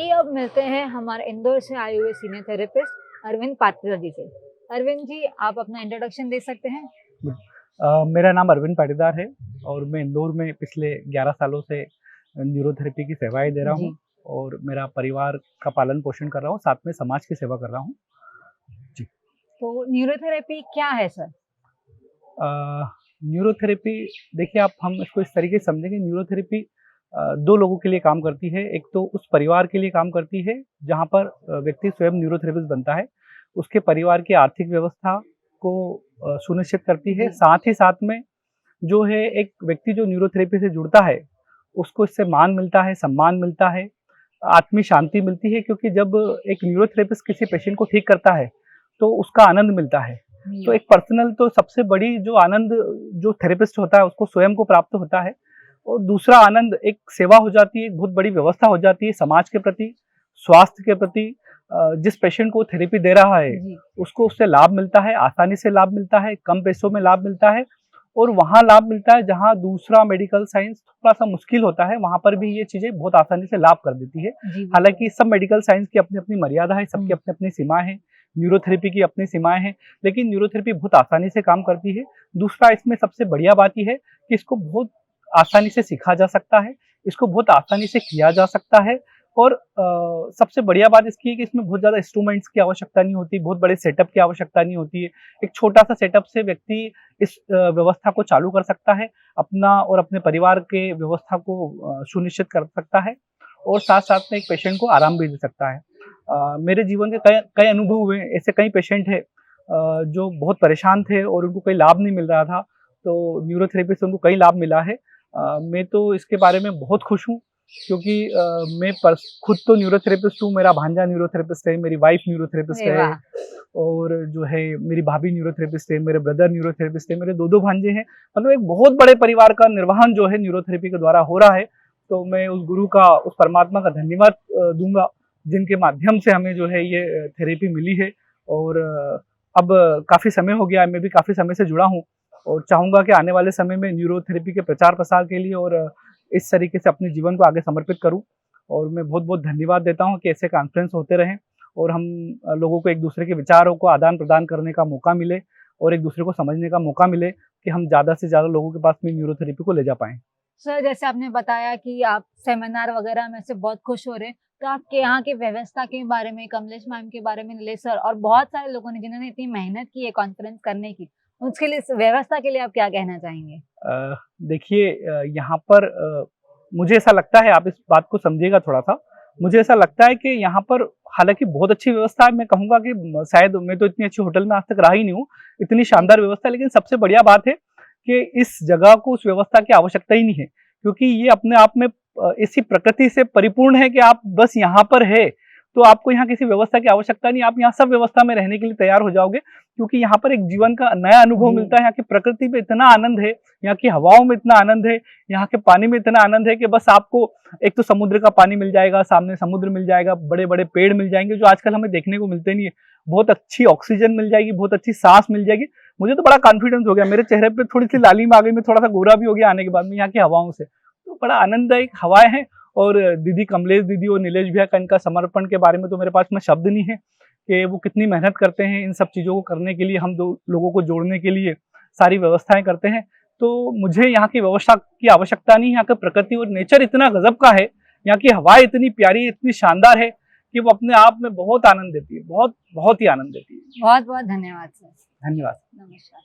आइए अब मिलते हैं हमारे इंदौर से आए हुए सीनियर थेरेपिस्ट अरविंद पाटीदार जी से। अरविंद जी, आप अपना इंट्रोडक्शन दे सकते हैं? मेरा नाम अरविंद पाटीदार है और मैं इंदौर में पिछले 11 सालों से न्यूरोथेरेपी की सेवाएं दे रहा हूँ जी। और मेरा परिवार का पालन पोषण कर रहा हूँ, साथ में समाज की सेवा कर रहा हूँ। जी। तो न्यूरोथेरेपी क्या है सर? न्यूरोथेरेपी, देखिए आप हम इसको इस तरीके से समझेंगे। न्यूरोथेरेपी दो लोगों के लिए काम करती है। एक तो उस परिवार के लिए काम करती है जहाँ पर व्यक्ति स्वयं न्यूरोथेरेपिस्ट बनता है, उसके परिवार की आर्थिक व्यवस्था को सुनिश्चित करती है। जी। साथ ही साथ में जो है एक व्यक्ति जो न्यूरोथेरेपी से जुड़ता है उसको इससे मान मिलता है, सम्मान मिलता है, आत्मिक शांति मिलती है, क्योंकि जब एक न्यूरोथेरेपिस्ट किसी पेशेंट को ठीक करता है तो उसका आनंद मिलता है। तो एक पर्सनल तो सबसे बड़ी जो आनंद जो थेरेपिस्ट होता है उसको स्वयं को प्राप्त होता है, और दूसरा आनंद एक सेवा हो जाती है, एक बहुत बड़ी व्यवस्था हो जाती है समाज के प्रति, स्वास्थ्य के प्रति। जिस पेशेंट को थेरेपी दे रहा है उसको उससे लाभ मिलता है, आसानी से लाभ मिलता है, कम पैसों में लाभ मिलता है, और वहाँ लाभ मिलता है जहाँ दूसरा मेडिकल साइंस थोड़ा सा मुश्किल होता है, वहाँ पर भी ये चीजें बहुत आसानी से लाभ कर देती है। हालांकि सब मेडिकल साइंस की अपनी अपनी मर्यादा है, सबकी अपनी अपनी सीमाएं हैं, न्यूरोथेरेपी की अपनी सीमाएं हैं, लेकिन न्यूरोथेरेपी बहुत आसानी से काम करती है। दूसरा इसमें सबसे बढ़िया बात यह है कि इसको बहुत आसानी से सीखा जा सकता है, इसको बहुत आसानी से किया जा सकता है, और सबसे बढ़िया बात इसकी है कि इसमें बहुत ज़्यादा इंस्ट्रूमेंट्स की आवश्यकता नहीं होती, बहुत बड़े सेटअप की आवश्यकता नहीं होती है। एक छोटा सा सेटअप से व्यक्ति इस व्यवस्था को चालू कर सकता है, अपना और अपने परिवार के व्यवस्था को सुनिश्चित कर सकता है, और साथ साथ में एक पेशेंट को आराम भी दे सकता है। मेरे जीवन के कई अनुभव हुए, ऐसे कई पेशेंट है जो बहुत परेशान थे और उनको कोई लाभ नहीं मिल रहा था, तो न्यूरोथेरेपी से उनको कई लाभ मिला है। मैं तो इसके बारे में बहुत खुश हूँ, क्योंकि मैं खुद तो न्यूरोथेरेपिस्ट हूँ, मेरा भांजा न्यूरोथेरेपिस्ट है, मेरी वाइफ न्यूरोथेरेपिस्ट है, और जो है मेरी भाभी न्यूरोथेरेपिस्ट है, मेरे ब्रदर न्यूरोथेरेपिस्ट है, मेरे दो भांजे हैं। मतलब एक बहुत बड़े परिवार का निर्वहन जो है न्यूरोथेरेपी के द्वारा हो रहा है। तो मैं उस गुरु का, उस परमात्मा का धन्यवाद दूंगा जिनके माध्यम से हमें जो है ये थेरेपी मिली है। और अब काफ़ी समय हो गया, मैं भी काफ़ी समय से जुड़ा हूँ, और चाहूँगा कि आने वाले समय में न्यूरोथेरेपी के प्रचार प्रसार के लिए और इस तरीके से अपने जीवन को आगे समर्पित करूँ। और मैं बहुत बहुत धन्यवाद देता हूँ कि ऐसे कॉन्फ्रेंस होते रहें और हम लोगों को एक दूसरे के विचारों को आदान प्रदान करने का मौका मिले, और एक दूसरे को समझने का मौका मिले कि हम ज़्यादा से ज़्यादा लोगों के पास में न्यूरोथेरेपी को ले जा पाएँ। सर, जैसे आपने बताया कि आप सेमिनार वगैरह में से बहुत खुश हो रहे हैं, तो आपके यहाँ की व्यवस्था के बारे में, कमलेश मैम के बारे में, नीलेश सर और बहुत सारे लोगों ने जिन्होंने इतनी मेहनत की है कॉन्फ्रेंस करने की, उसके लिए, इस व्यवस्था के लिए आप क्या कहना चाहेंगे? देखिए, यहाँ पर मुझे ऐसा लगता है, आप इस बात को समझिएगा थोड़ा सा, मुझे ऐसा लगता है कि यहाँ पर हालांकि बहुत अच्छी व्यवस्था है। मैं कहूँगा कि शायद मैं तो इतनी अच्छी होटल में आज तक रहा ही नहीं हूँ, इतनी शानदार व्यवस्था है, लेकिन सबसे बढ़िया बात है कि इस जगह को उस व्यवस्था की आवश्यकता ही नहीं है, क्योंकि ये अपने आप में ऐसी प्रकृति से परिपूर्ण है कि आप बस यहाँ पर है तो आपको यहाँ किसी व्यवस्था की आवश्यकता नहीं, आप यहाँ सब व्यवस्था में रहने के लिए तैयार हो जाओगे, क्योंकि यहाँ पर एक जीवन का नया अनुभव मिलता है। यहाँ की प्रकृति में इतना आनंद है, यहाँ की हवाओं में इतना आनंद है, यहाँ के पानी में इतना आनंद है कि बस आपको एक तो समुद्र का पानी मिल जाएगा, सामने समुद्र मिल जाएगा, बड़े बड़े पेड़ मिल जाएंगे जो आजकल हमें देखने को मिलते नहीं है, बहुत अच्छी ऑक्सीजन मिल जाएगी, बहुत अच्छी सांस मिल जाएगी। मुझे तो बड़ा कॉन्फिडेंस हो गया, मेरे चेहरे पे थोड़ी सी लालिम आ गई, मैं थोड़ा सा गोरा भी हो गया आने के बाद में यहाँ की हवाओं से। तो बड़ा आनंददायक हवाएं हैं, और दीदी कमलेश दीदी और नीलेश भैया का इनका समर्पण के बारे में तो मेरे पास में शब्द नहीं है कि वो कितनी मेहनत करते हैं इन सब चीज़ों को करने के लिए, हम दो लोगों को जोड़ने के लिए सारी व्यवस्थाएं करते हैं। तो मुझे यहाँ की व्यवस्था की आवश्यकता नहीं, यहाँ का प्रकृति और नेचर इतना गजब का है, यहाँ की हवाएं इतनी प्यारी, इतनी शानदार है कि वो अपने आप में बहुत आनंद देती है, बहुत बहुत ही आनंद देती है। बहुत बहुत धन्यवाद सर। धन्यवाद। नमस्कार।